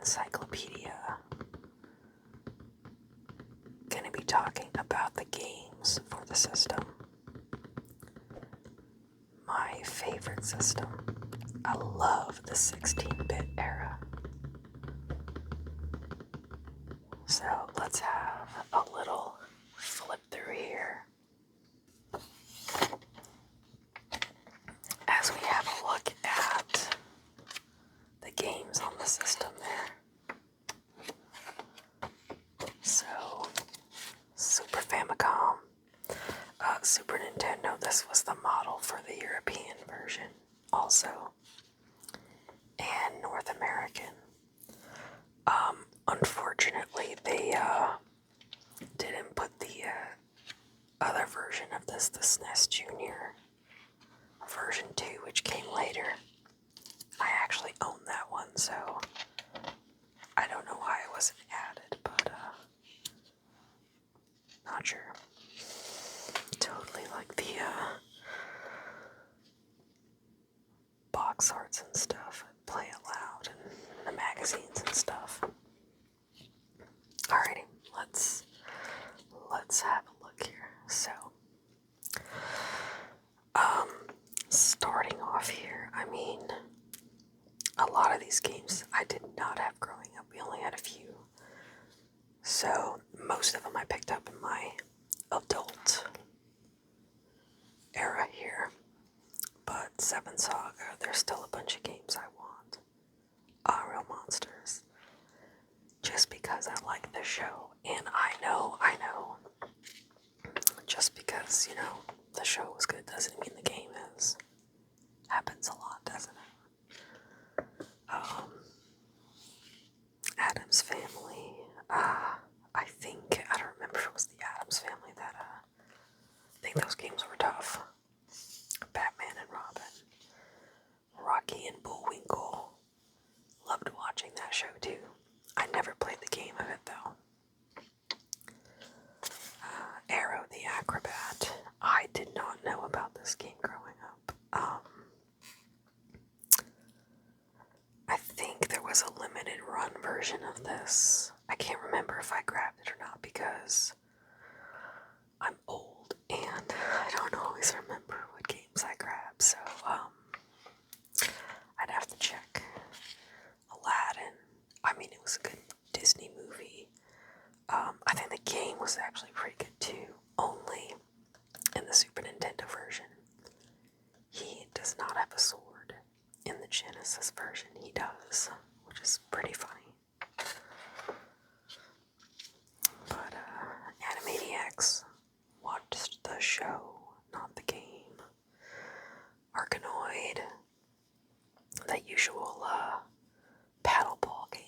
Encyclopedia. Gonna be talking about the games for the system. My favorite system. I love the 16-bit era. So let's have a little flip through here as we have a look at the games on the system there. So, Super Famicom, Super Nintendo, this was the model for the European version also, and North American. Unfortunately, they didn't put the other version of this, the SNES Junior version 2, which came later. I actually own that one, so I don't know why it wasn't added, but not sure. Totally like the box arts and stuff, Play It Loud, and the magazines and stuff. Alrighty, let's have a look here. So, starting off here, I mean, a lot of these games I did not have growing up. We only had a few. So, most of them I picked up in my adult era here. But Seven Saga, there's still a bunch of games I want. Real Monsters. Just because I like the show. And I know. Just because, the show was good doesn't mean the game is. Happens a lot, doesn't it? Addams Family. I don't remember if it was the Addams Family that, I think those games were tough. Batman and Robin. Rocky and Bullwinkle. Loved watching that show too. I never played the game of it though. Arrow the Acrobat. I did not know about this game growing up. I think there was a limited run version of this. I can't remember if I grabbed it or not because I'm old and I don't always remember what games I grabbed, so I'd have to check. Aladdin. I mean, it was a good Disney movie. I think the game was actually pretty good too, only in the Super Nintendo version. He does not have a sword. In the Genesis version, he does, which is pretty funny. But, Animaniacs, watched the show, not the game. Arkanoid, that usual, paddleball game.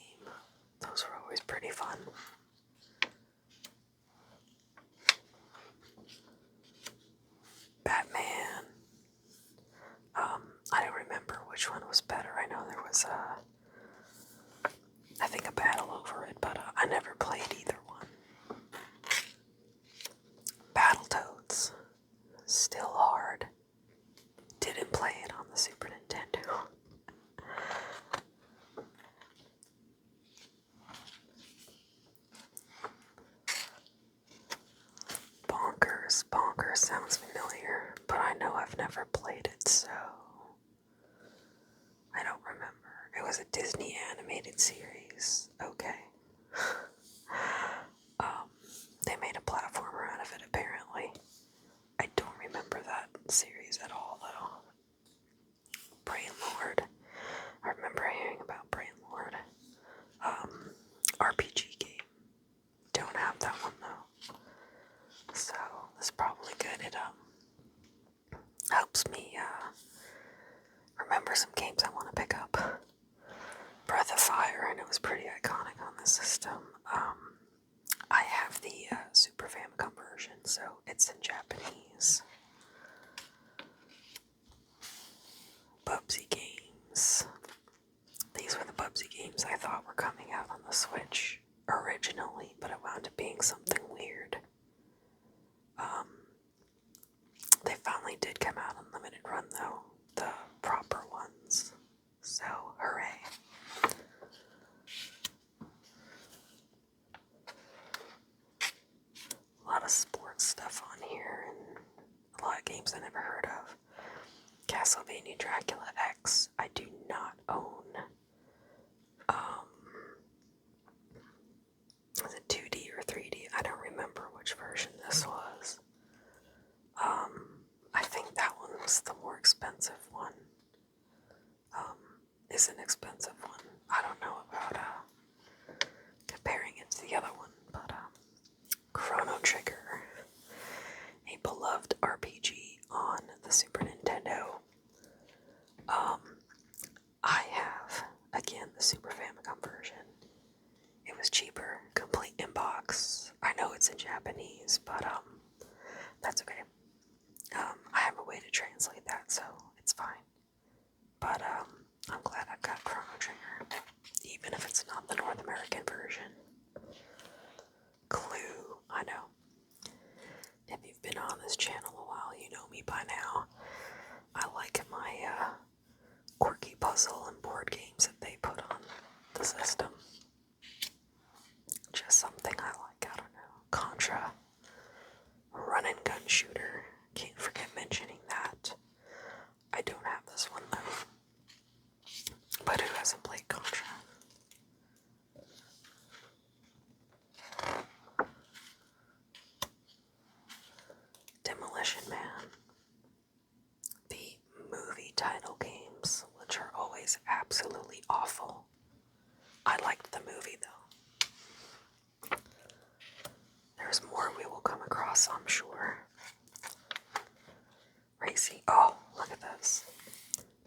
Those were always pretty fun. Batman. I don't remember which one was better. I know there was I think a battle over it, but I never played either one. Battletoads. Still hard. Didn't play it on the Super Nintendo. Bonkers. Bonkers sounds familiar, but I know I've never played it, so I don't remember. It was a Disney animated series. Okay. They made a platformer out of it, apparently. I don't remember that series at all, though. Brain Lord. I remember hearing about Brain Lord. RPG game. Don't have that one, though. So, that's probably good. It, helps me, remember some games I want to pick up. Breath of Fire, and it was pretty iconic on the system. I have the Super Famicom version, so it's in Japanese. Bubsy games. These were the Bubsy games I thought were coming out on the Switch originally, but it wound up being something weird. They finally did come out on limited run though, the proper ones. So, hooray. Castlevania Dracula X. I do not own, was it 2D or 3D? I don't remember which version this was. I think that one was the more expensive one. Is an expensive one. I don't know about comparing it to the other one, but Chrono Trigger, a beloved RPG on the Super Nintendo. I have, again, the Super Famicom version. It was cheaper, complete inbox. I know it's in Japanese, but that's okay. I have a way to translate that, so it's fine. But I'm glad I've got Chrono Trigger, even if it's not the North American version. Clue, I know. If you've been on this channel a while, you know me by now. I like my quirky puzzle and board games that they put on the system. Just something I like, I don't know. Contra, run and gun shooter. Can't forget mentioning that. I don't have this one though. But who hasn't played Contra? Demolition Man. The movie title games, which are always absolutely awful. I liked the movie though. There's more we will come across, I'm sure. Racing. Oh, look at this.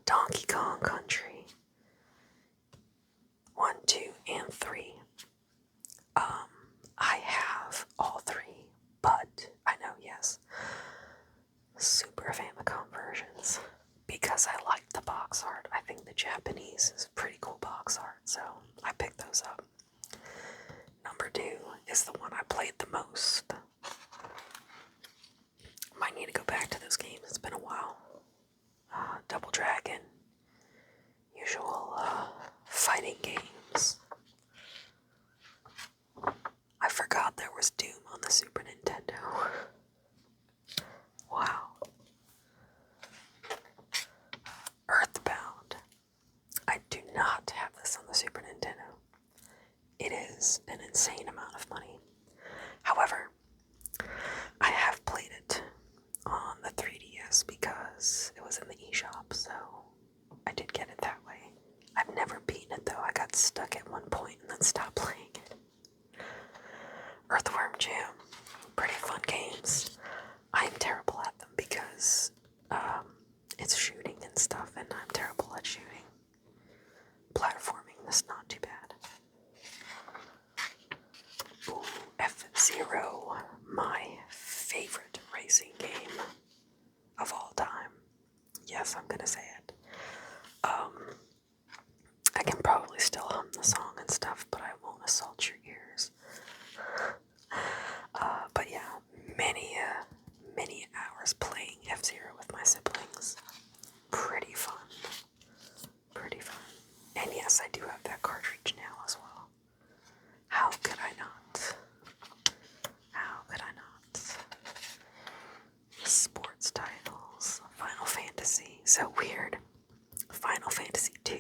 Donkey Kong Country. 1, 2, and 3. I have all 3, but I know, yes, Super Famicom versions, because I liked the box art. I think the Japanese is pretty cool box art, so I picked those up. Number 2 is the one I played the most. Might need to go back to those games, it's been a while. Double Dragon. Usual fighting games. I forgot there was Doom on the Super Nintendo. Wow. Earthbound. I do not have this on the Super Nintendo. It is an insane amount of money. However, I have played it on the 3DS because it was in the eShop, so I did get it that way. I've never beaten it though. I got stuck at one point and then stopped playing it. Earthworm Jim. Pretty fun games. I am terrible at them because it's shooting and stuff, and I'm terrible at shooting. Platforming is not too bad. Ooh, F-Zero, my favorite racing game of all time. Yes, I'm gonna say it. I can probably still hum the song and stuff, but I won't assault your ears. But yeah, many hours playing F-Zero with my siblings. Pretty fun. Pretty fun. And yes, I do have that cartridge now as well. How could I not? How could I not? Sports titles. Final Fantasy. So weird. Final Fantasy 2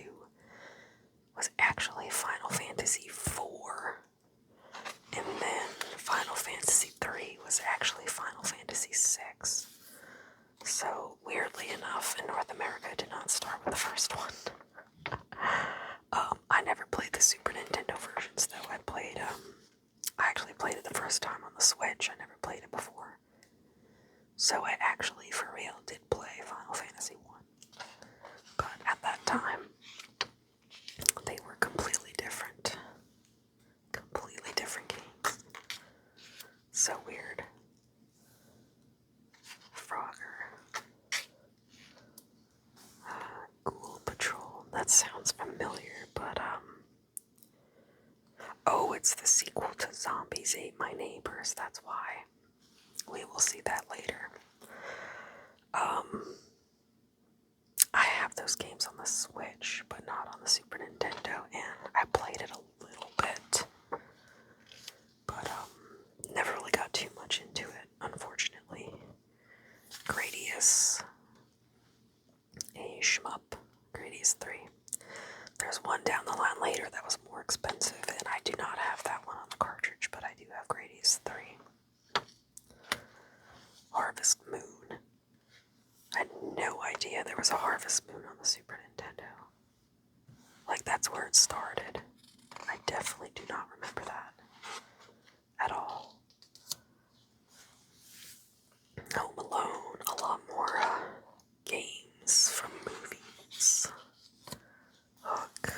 was actually Final Fantasy 4. And then Final Fantasy 3 was actually Final Fantasy 6. So, weirdly enough, in North America, I did not start with the first one. I never played the Super Nintendo versions, though. I actually played it the first time on the Switch. I never played it before. So I actually, for real, did play Final Fantasy 1. But at that time, they were completely different. Completely different games. So weird. Frogger. Ghoul Patrol. That sounds familiar, but, oh, it's the sequel to Zombies Ate My Neighbors, that's why. We will see that later. I have those games on the Switch, but not on the Super Nintendo, and I played it a little bit. But, never really got too much into it, unfortunately. Gradius. shmup. Gradius 3. There's one down the line later that was more expensive, and I do not have that one on the cartridge, but I do have Gradius 3. Harvest Moon. I had no idea there was a Harvest Moon on the Super Nintendo. Like, that's where it started. I definitely do not remember that at all. Home Alone, a lot more games from movies. Hook.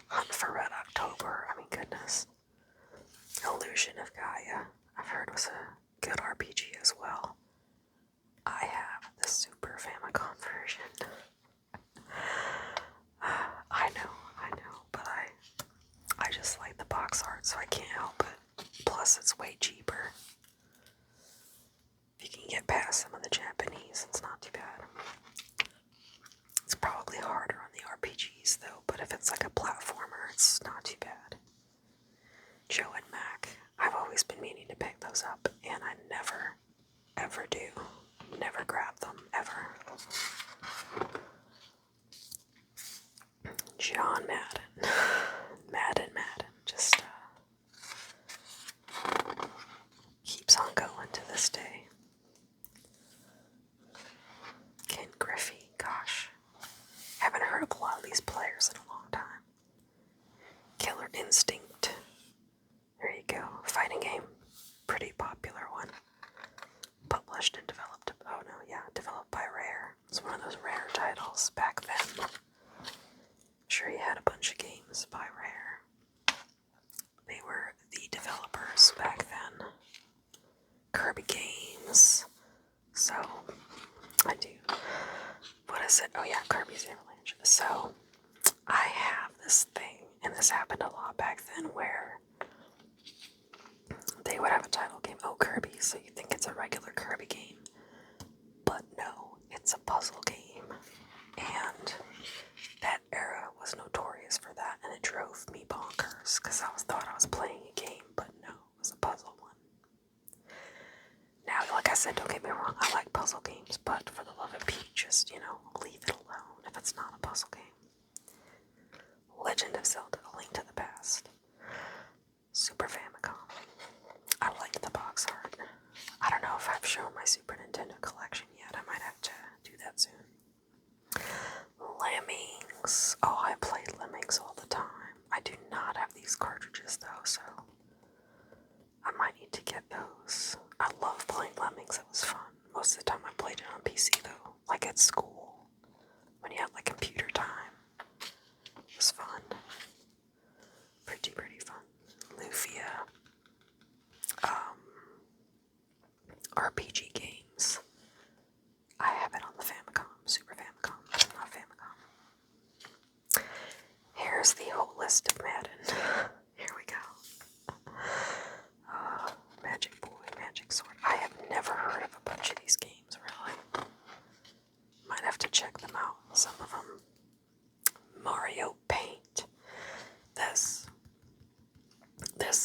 Hunt for Red October, I mean, goodness. Illusion of Gaia, I've heard was a good RPG as well. I have the Super Famicom version. I know, but I just like the box art, so I can't help it. Plus, it's way cheaper. If you can get past some of the Japanese, it's not too bad. It's probably harder on the RPGs, though, but if it's like a platformer, it's not too bad. Joe and Mac. I've always been meaning to pick those up, and I never, ever do. Never grab them, ever. John Madden. Madden. Just keeps on going to this day. Ken Griffey, gosh. Haven't heard of a lot of these players in a long time. Killer Instinct. There you go. Fighting game. Pretty popular one. Published and developed. Oh no, yeah. Developed by Rare. It's one of those Rare titles back then. Sure, you had a bunch of games by Rare. They were the developers back then. Kirby Games. So, I do. What is it? Oh yeah, Kirby's Avalanche. So, I have this thing, and this happened a lot back then, where they would have a title game, oh Kirby, so you think it's a regular Kirby game. But no, it's a puzzle game. And that era was notorious for that, and it drove me bonkers, because thought I was playing a game, but no, it was a puzzle one. Now, like I said, don't get me wrong, I like puzzle games, but for the love of Pete, just, leave it alone if it's not a puzzle game. Legend of Zelda, A Link to the Past. Super Famicom. I like the box art. I don't know if I've shown my Super Nintendo collection yet. I might have to do that soon. Lemmings. Oh, I played Lemmings all the time. I do not have these cartridges though, so I might need to get those. I love playing Lemmings. It was fun. Most of the time I played it on PC though, like at school, when you had like computer time. It was fun. Pretty fun. Lufia. RPG games. I have it on the Famicom, Super Famicom, not Famicom. Here's the whole list of Madden. Here we go. Magic Boy, Magic Sword. I have never heard of a bunch of these games, really. Might have to check them out, some of them. Mario Paint. This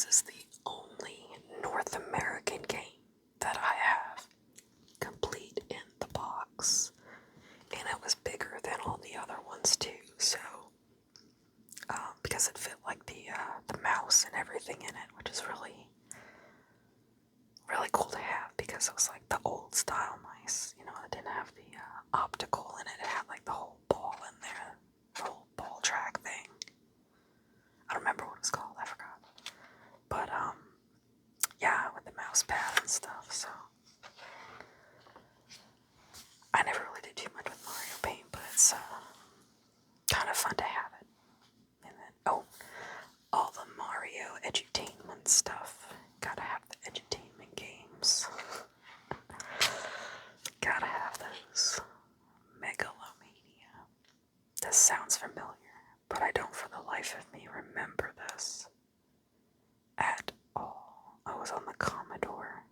is the only North American game that I have complete in the box, and it was bigger than all the other ones too, so because it fit like the mouse and everything in it, which is really cool to have, because it was like the old style mice, it didn't have the optical in it. It had like the whole ball in there, the whole ball track thing. I don't remember what it was called, I forgot. But yeah, with the mouse pad and stuff, so I never really did too much with Mario Paint, but it's kind of fun to have it. And then, all the Mario edutainment stuff. Gotta have the edutainment games. Gotta have those. Megalomania. This sounds familiar, but I don't for the life of me remember this at all. I was on the Commodore.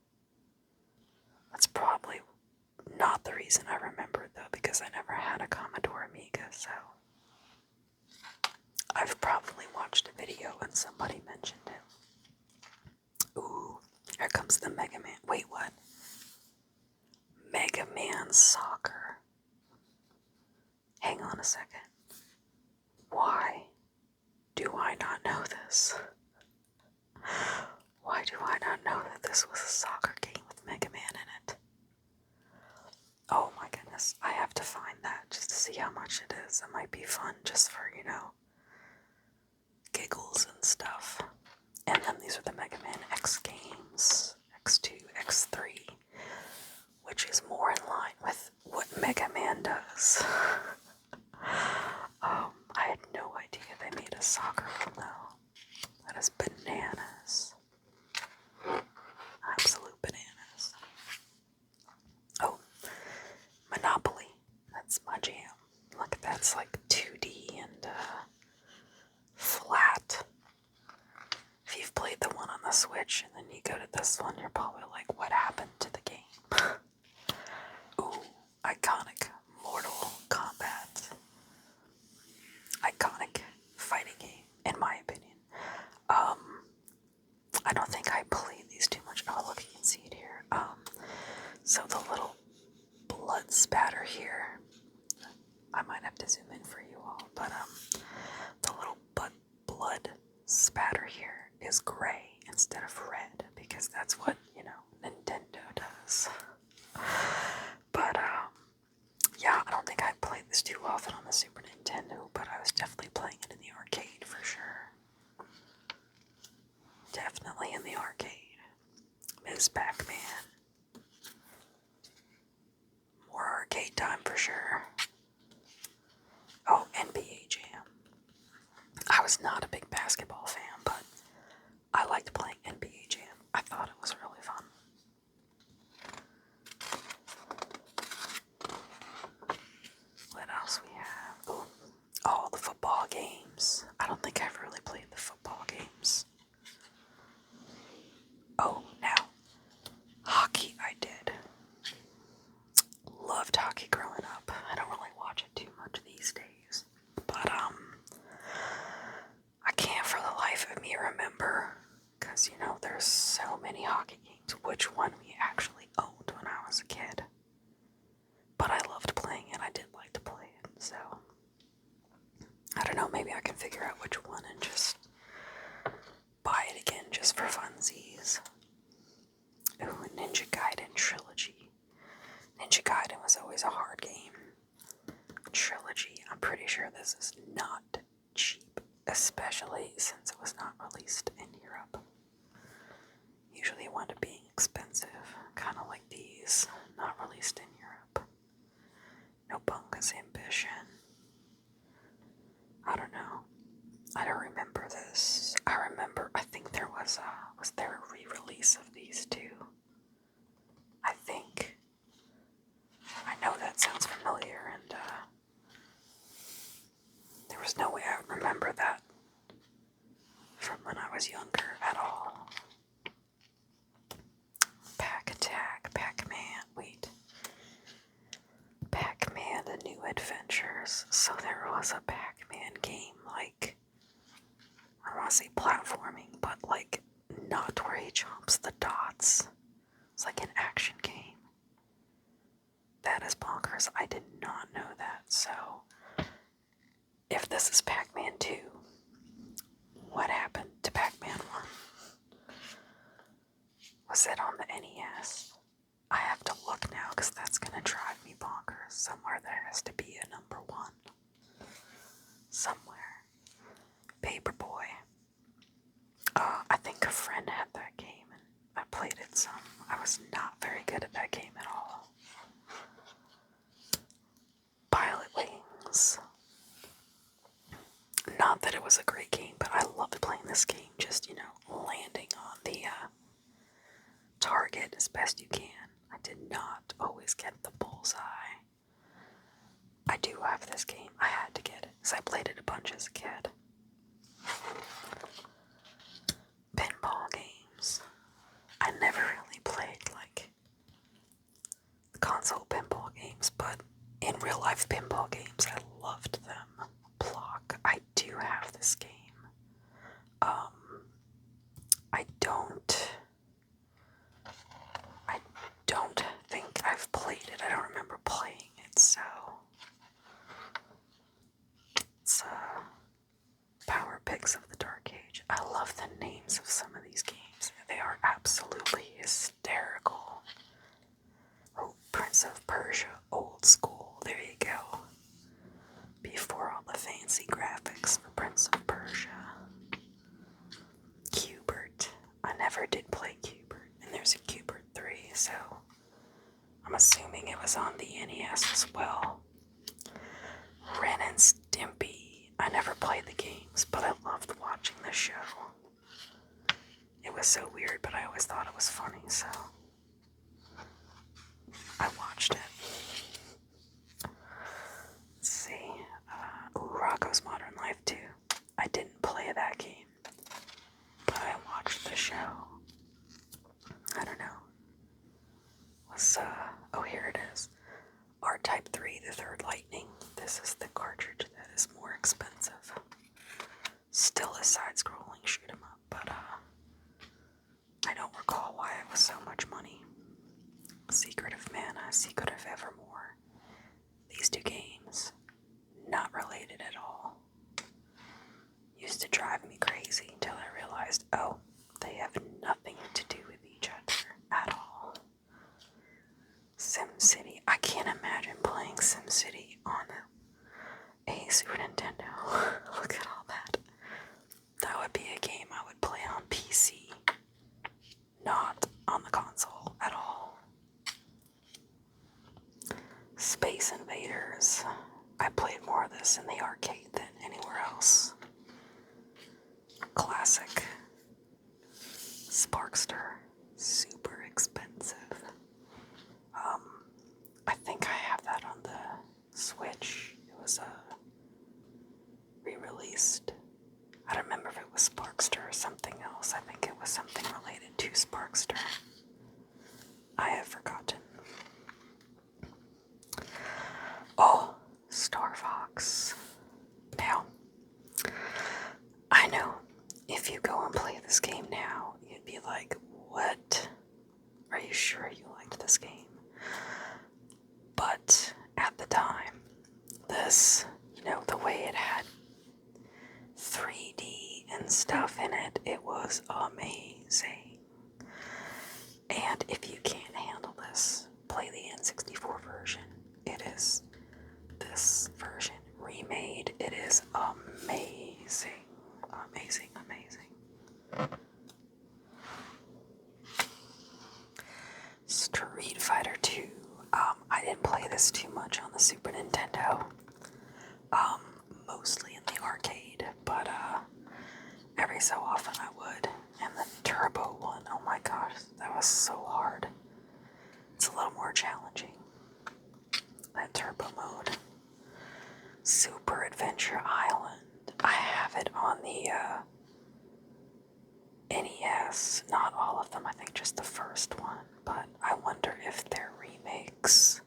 That's probably not the reason I remember it though, because I never had a Commodore Amiga, so I've probably watched a video and somebody mentioned it. Ooh, here comes the Mega Man. Wait, what? Mega Man Soccer. a second. Why do I not know this? Why do I not know that this was a soccer game with Mega Man in it? Oh my goodness, I have to find that just to see how much it is. It might be fun just for, giggles and stuff. And then these are the Mega Man X games, X2, X3, which is more in line with what Mega Man does. I had no idea they made a soccer one though. That is bananas. Absolute bananas. Oh, Monopoly. That's my jam. Look, that's like 2D and flat. If you've played the one on the Switch and then you go to this one, you're probably like, what happened to the game? Ooh, iconic Mortal Kombat. Iconic fighting game, in my opinion. I don't think I played these too much. Oh, look, you can see it here. So the little blood spatter here, I might have to zoom in for you all, but the little blood spatter here is gray instead of red, because that's what, Nintendo does. But, yeah, I don't think I played this too often on the Super Nintendo, but I was definitely playing it in the arcade for sure. Definitely in the arcade. Ms. Pac-Man. More arcade time for sure. Oh, NBA Jam. I was not a big basketball fan, but I liked playing NBA Jam. I thought it was really fun. What else we have? Ooh, all the football games. I don't think I've really played the football games. Oh, now, hockey I did. Loved hockey growing up. I don't really watch it too much these days. But, I can't for the life of me remember, because, there's so many hockey games, which one we actually owned when I was a kid. But I loved playing it. I did like to play it, so I don't know, maybe I can figure out which one and just buy it again just for funsies. Ooh, Ninja Gaiden Trilogy. Ninja Gaiden was always a hard game. Trilogy, I'm pretty sure this is not cheap, especially since it was not released in Europe. Usually it wound up being expensive, kind of like these, not released in Europe. No Bunga's Ambition. I don't know. I don't remember this. I think there was there a re-release of these two? I think. I know that sounds familiar, and there was no way I would remember that from when I was younger at all. Pac-Attack, Pac-Man, wait. Pac-Man, The New Adventures. So there was a Pac-Man game, like, I don't want to say platforming, but like, not where he jumps the dots. It's like an action game. That is bonkers. I did not know that. So, if this is Pac-Man 2, what happened to Pac-Man 1? Was it on the NES? I have to look now because that's going to drive me bonkers. Somewhere there has to be a number 1. Somewhere. Paperboy. I think a friend had that game and I played it some. I was not very good at that game at all. Pilot Wings. Not that it was a great game, but I loved playing this game. Just, landing on the target as best you can. I did not always get the bullseye. I do have this game. I had to get it because I played it a bunch as a kid. Pinball games. I never really played, like, console pinball games, but in real life pinball games, I loved them. Block. I do have this game. I don't think I've played it. I don't remember playing it, so screenshots of some of these games. They are absolutely hysterical. Oh, Prince of Persia, old school. There you go. Before all the fancy graphics for Prince of Persia. Cubert. I never did play Cubert, and there's a Cubert 3, so I'm assuming it was on the NES as well. Ren and Stimpy. I never played the games, but I loved watching the show. It was so weird, but I always thought it was funny, so I watched it. Let's see. Rocco's Modern Life 2. I didn't play that game, but I watched the show. I don't know. Oh, here it is. R-Type 3, the Third Lightning. This is the cartridge that is more expensive. Still a side-scrolling shoot 'em up, but I don't recall why it was so much money. Secret of Mana, Secret of Evermore. These two games, not related at all. Used to drive me crazy until I realized, oh, they have nothing to do with each other at all. SimCity. I can't imagine playing SimCity on a Super Nintendo. Look at all that. That would be a game I would play on PC, not on the console at all. Space Invaders. I played more of this in the arcade than anywhere else. Classic. Sparkster. Super expensive. I think I have that on the Switch. It was re-released. I don't remember if it was Sparkster or something else. I think it was something related to Sparkster. I have forgotten. Oh, Star Fox. Now, I know if you go and play this game now, you'd be like, what? Are you sure you liked this game? But at the time, this, the way it had 3D and stuff in it, it was amazing. And if you can't handle this, play the N64 version. It is this version remade. It is amazing. Amazing, amazing. Street Fighter 2. I didn't play this too much on the Super Nintendo. Mostly in the arcade, but every so often I would. And the Turbo one, oh my gosh, that was so hard. It's a little more challenging. That Turbo mode. Super Adventure Island. I have it on the NES. Not all of them, I think just the first one. But I wonder if they're remakes.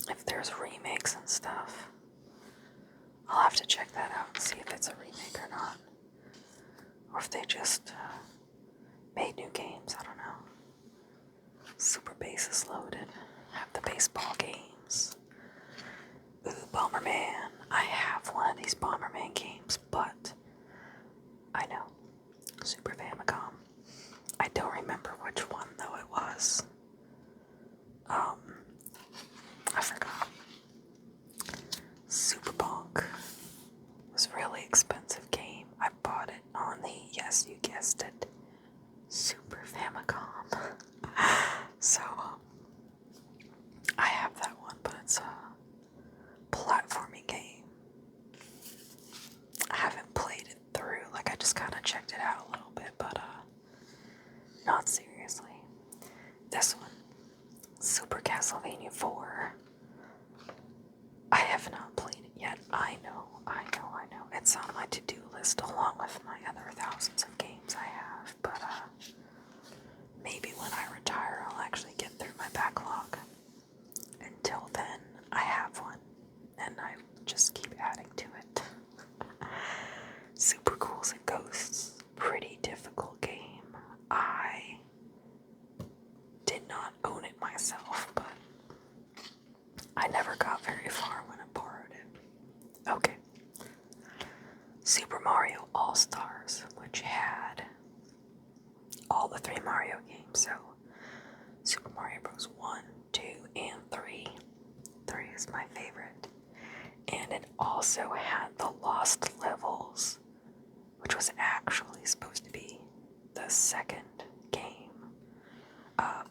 If there's remakes and stuff. I'll have to check that out and see if it's a remake or not. Or if they just made new games, I don't know. Super Bases Loaded. Have the baseball games. Ooh, Bomberman. I have one of these Bomberman games, but I know. Super Famicom. I don't remember which one though it was. I forgot. Super Bonk was a really expensive game. I bought it on the, yes, you guessed it, Super Famicom. So, I have that one, but it's a platforming game. I haven't played it through, like I just kind of checked it out a little bit, but not seriously. This one, Super Castlevania 4. I have not played it yet. I know. It's on my to-do list along with my other thousands of games I have, but maybe when I retire I'll actually get through my backlog. Until then, I have one, and I just keep adding to it. Super Ghouls and Ghosts. Pretty difficult game. I did not own it myself, but I never got very far when I borrowed it. Okay. Super also had the Lost Levels, which was actually supposed to be the second game,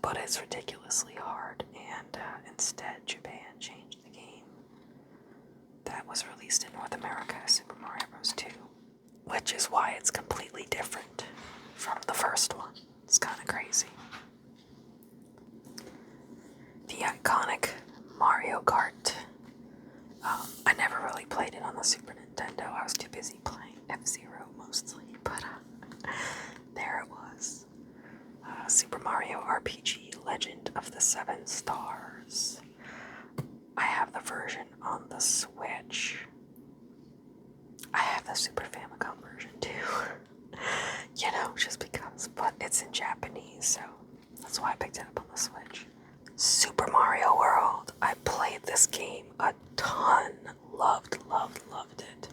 but it's ridiculously hard, and instead Japan changed the game. That was released in North America as Super Mario Bros. 2, which is why it's completely different from the first one. It's kind of crazy. The iconic Mario Kart. I never really played it on the Super Nintendo. I was too busy playing F-Zero mostly, but there it was. Super Mario RPG Legend of the Seven Stars. I have the version on the Switch. I have the Super Famicom version too. You know, just because. But it's in Japanese, so that's why I picked it up on the Switch. Super Mario World. I played this game a ton. Loved it.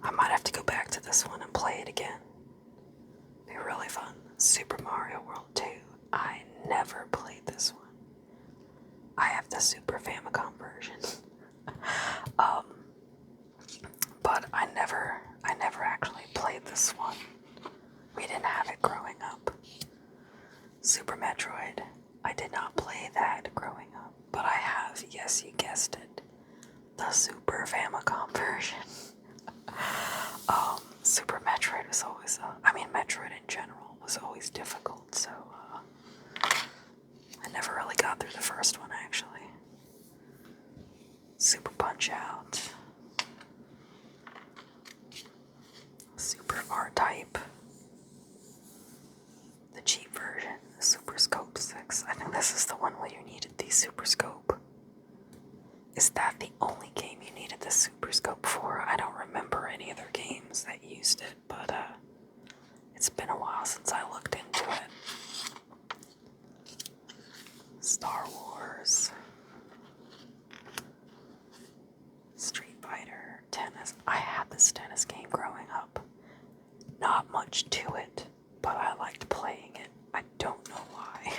I might have to go back to this one and play it again. Be really fun. Super Mario World 2. I never played this one. I have the Super Famicom version. But I never actually played this one. We didn't have it growing up. Super Metroid. I did not play that growing up, but I have, yes, you guessed it, the Super Famicom version. Super Metroid was always, Metroid in general was always difficult, so I never really got through the first one, actually. Super Punch-Out. Super R-Type. The cheap version, the Super Scope 6. I think this is the one where you needed the Super Scope. Is that the only game you needed the Super Scope for? I don't remember any other games that used it, but it's been a while since I looked into it. Star Wars. Street Fighter. Tennis. I had this tennis game growing up. Not much to it, but I liked playing it. I don't know why.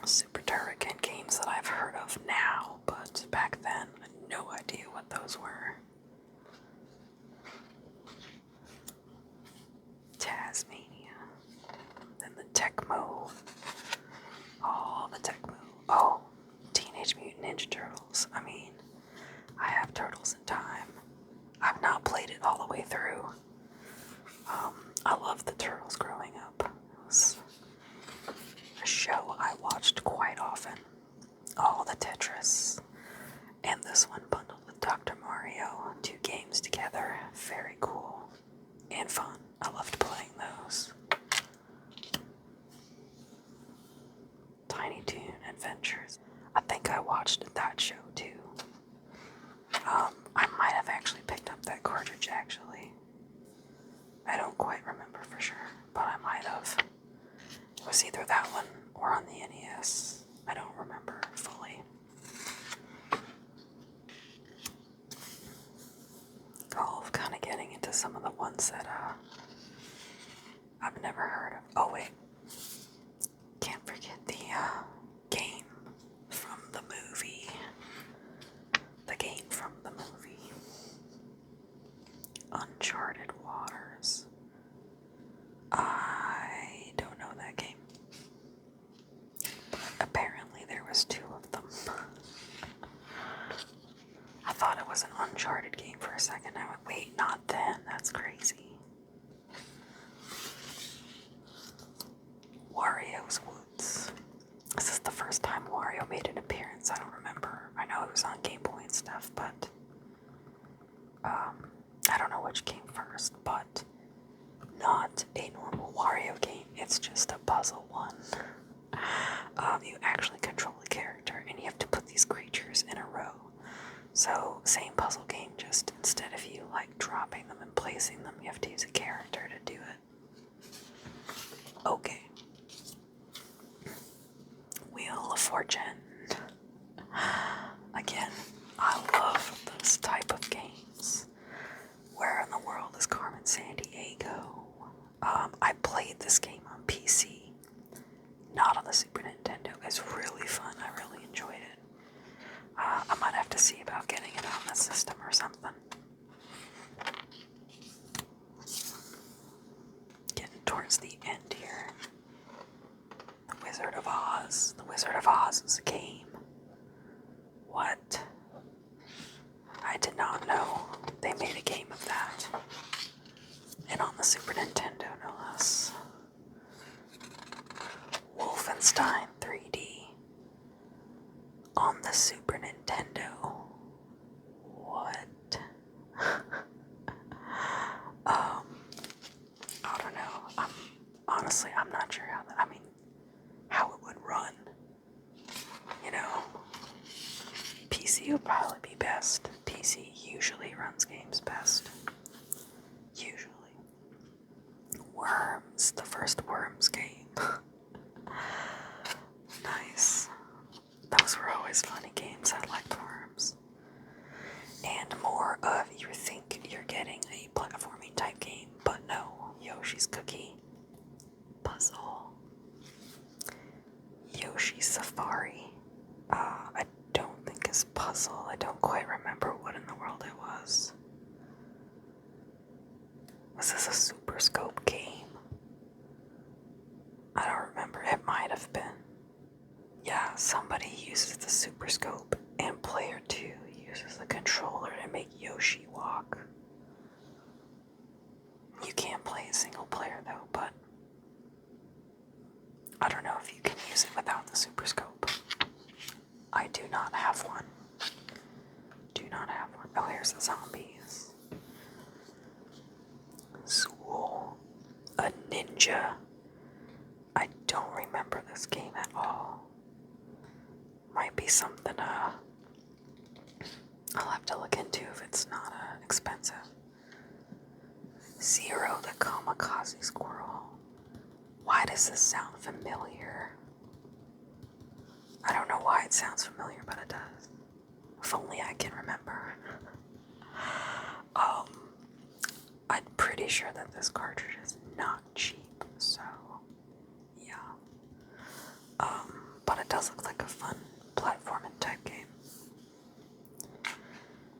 Super Turrican games that I've heard of now, but back then, I had no idea what those were. Tasmania. Then the Tecmo. Oh, the Tecmo. Oh, Teenage Mutant Ninja Turtles. I have Turtles in Time. I've not played it all the way through. I loved the Turtles growing up. It was a show I watched quite often. All the Tetris. And this one bundled with Dr. Mario. 2 games together. Very cool. And fun. I loved playing those. Tiny Toon Adventures. I think I watched that show too. I might have actually picked up that cartridge, actually. I don't quite remember for sure, but I might have. It was either that one or on the NES. I don't remember fully. Kind of getting into some of the ones that I've never heard of. Oh wait, can't forget the game from the movie. The game from the movie. Uncharted Waters. I don't know that game. But apparently there was 2 of them. I thought it was an Uncharted game for a second. I went, wait, not then. That's crazy. Wario's Woods. This is the first time Wario made an appearance. I don't remember. I know it was on Game Boy and stuff, but I don't know which came first, but not a normal Wario game. It's just a puzzle one. You actually control the character, and you have to put these creatures in a row. So, same puzzle game, just instead of you, dropping them and placing them, you have to use a character to do it. Okay. Wheel of Fortune. Again, I love this type of games. Where in the world is Carmen Sandiego? I played this game on PC, not on the Super Nintendo. It's really fun. I really enjoyed it. Oz. The Wizard of Oz is a game. What? I did not know they made a game of that. And on the Super Nintendo, no less. Wolfenstein 3D. On the Super Nintendo. What? I don't know. Honestly, I'm not sure how it would run. You know, PC would probably be best. PC usually runs games best. Usually. Worms, the first Worms game. Nice. Those were always funny games. I liked Worms. And more of you think you're getting a platforming type game, but no, Yoshi's Cookie Puzzle. Yoshi's Safari. I don't think it's puzzle. I don't quite remember what in the world it was. Was this a Super Scope game? I don't remember. It might have been. Yeah, somebody uses the Super Scope, and player 2 uses the controller to make Yoshi walk. You can't play a single player though, but I don't know if you can use it without the Super Scope. I do not have one. Do not have one. Oh, here's the zombies. Zool. A ninja. I don't remember this game at all. Might be something, I'll have to look into if it's not, expensive. Zero the Kamikaze Squirrel. Why does this sound familiar? I don't know why it sounds familiar, but it does. If only I can remember. I'm pretty sure that this cartridge is not cheap, so yeah. But it does look like a fun platforming type game.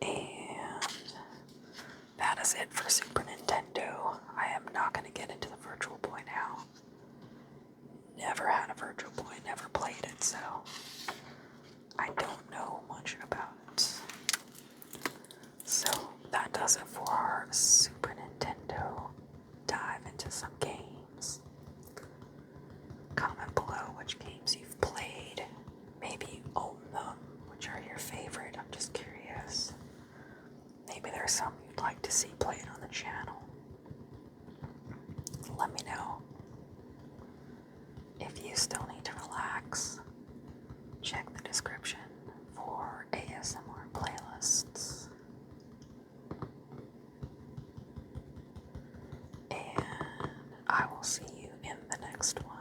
And that is it for Super Nintendo. I am not going to get into the Virtual Boy now. Never had a Virtual Boy, never played it, so I don't know much about it. So that does it for our Super Nintendo dive into some games. Comment below which games you've played. Maybe you own them. Which are your favorite? I'm just curious. Maybe there's some you'd like to see played on the channel. Let me know. If you still need to relax, check the description for ASMR playlists. And I will see you in the next one.